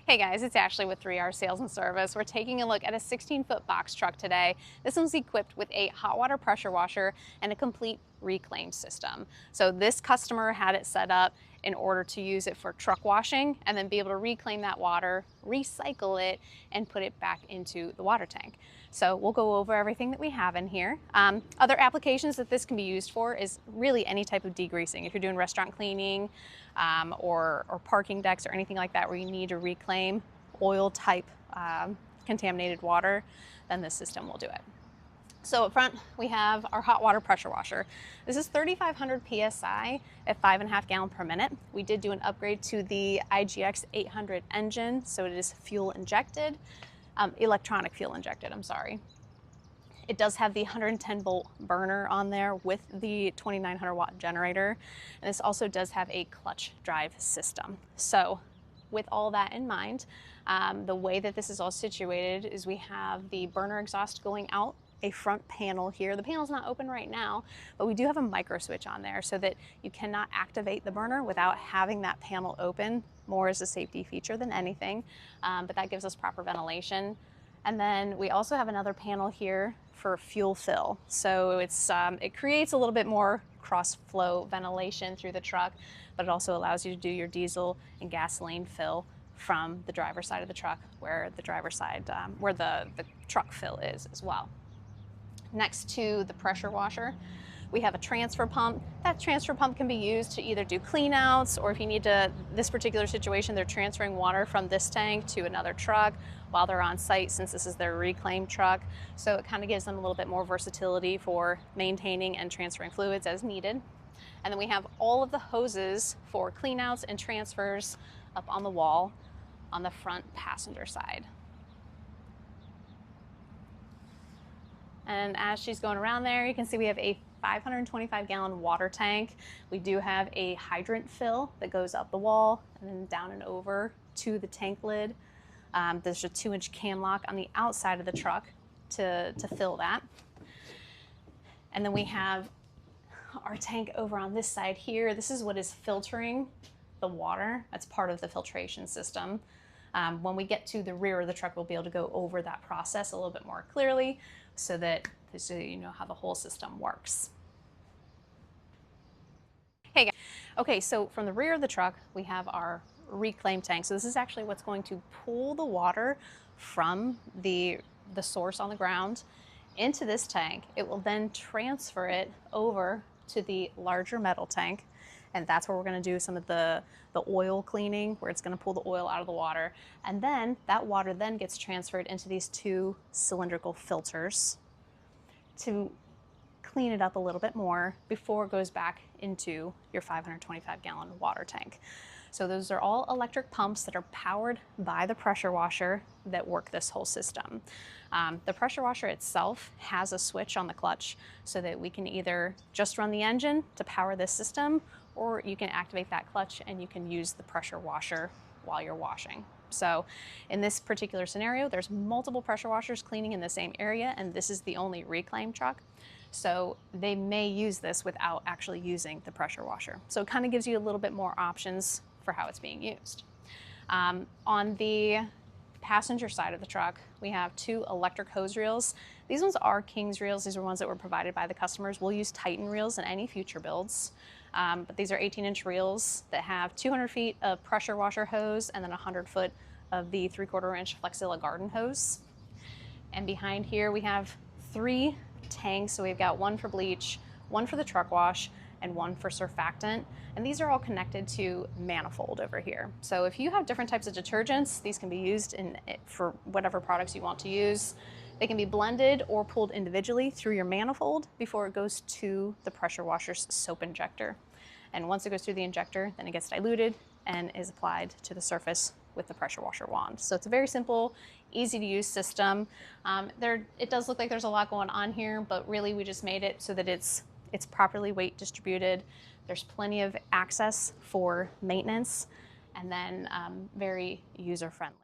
Hey guys, it's Ashley with 3R Sales and Service. We're taking a look at a 16-foot box truck today. This one's equipped with a hot water pressure washer and a complete reclaim system. So this customer had it set up in order to use it for truck washing and then be able to reclaim that water, recycle it, and put it back into the water tank. So we'll go over everything that we have in here. Other applications that this can be used for is really any type of degreasing. If you're doing restaurant cleaning or parking decks or anything like that where you need to reclaim oil type contaminated water, then this system will do it. So up front, we have our hot water pressure washer. This is 3,500 PSI at 5.5 gallons per minute. We did do an upgrade to the IGX 800 engine, so it is fuel injected, electronic fuel injected, I'm sorry. It does have the 110 volt burner on there with the 2,900 watt generator. And this also does have a clutch drive system. So with all that in mind, the way that this is all situated is we have the burner exhaust going out a front panel here. The panel's not open right now, but we do have a micro switch on there so that you cannot activate the burner without having that panel open, more as a safety feature than anything, but that gives us proper ventilation. And then we also have another panel here for fuel fill. So it creates a little bit more cross flow ventilation through the truck, but it also allows you to do your diesel and gasoline fill from the driver's side of the truck where the driver's side, where the truck fill is as well. Next to the pressure washer, we have a transfer pump. That transfer pump can be used to either do clean outs, or if you need to, this particular situation, they're transferring water from this tank to another truck while they're on site, since this is their reclaim truck. So it kind of gives them a little bit more versatility for maintaining and transferring fluids as needed. And then we have all of the hoses for clean outs and transfers up on the wall on the front passenger side. And as she's going around there, you can see we have a 525 gallon water tank. We do have a hydrant fill that goes up the wall and then down and over to the tank lid. There's a 2-inch cam lock on the outside of the truck to fill that. And then we have our tank over on this side here. This is what is filtering the water. That's part of the filtration system. When we get to the rear of the truck, we'll be able to go over that process a little bit more clearly so you know how the whole system works. Hey guys. Okay, so from the rear of the truck, we have our reclaim tank. So this is actually what's going to pull the water from the source on the ground into this tank. It will then transfer it over to the larger metal tank. And that's where we're going to do some of the oil cleaning, where it's going to pull the oil out of the water. And then that water then gets transferred into these 2 cylindrical filters to clean it up a little bit more before it goes back into your 525 gallon water tank. So those are all electric pumps that are powered by the pressure washer that work this whole system. The pressure washer itself has a switch on the clutch so that we can either just run the engine to power this system, or you can activate that clutch and you can use the pressure washer while you're washing. So in this particular scenario, there's multiple pressure washers cleaning in the same area, and this is the only reclaim truck. So they may use this without actually using the pressure washer. So it kind of gives you a little bit more options for how it's being used. On the passenger side of the truck, we have 2 electric hose reels. These ones are King's reels. These are ones that were provided by the customers. We'll use Titan reels in any future builds. But these are 18-inch reels that have 200 feet of pressure washer hose and then 100 foot of the 3/4-inch Flexilla garden hose. And behind here we have 3 tanks. So we've got one for bleach, one for the truck wash, and one for surfactant. And these are all connected to manifold over here. So if you have different types of detergents, these can be used for whatever products you want to use. They can be blended or pulled individually through your manifold before it goes to the pressure washer's soap injector. And once it goes through the injector, then it gets diluted and is applied to the surface with the pressure washer wand. So it's a very simple, easy to use system. It does look like there's a lot going on here, but really we just made it so that it's properly weight distributed. There's plenty of access for maintenance, and then very user friendly.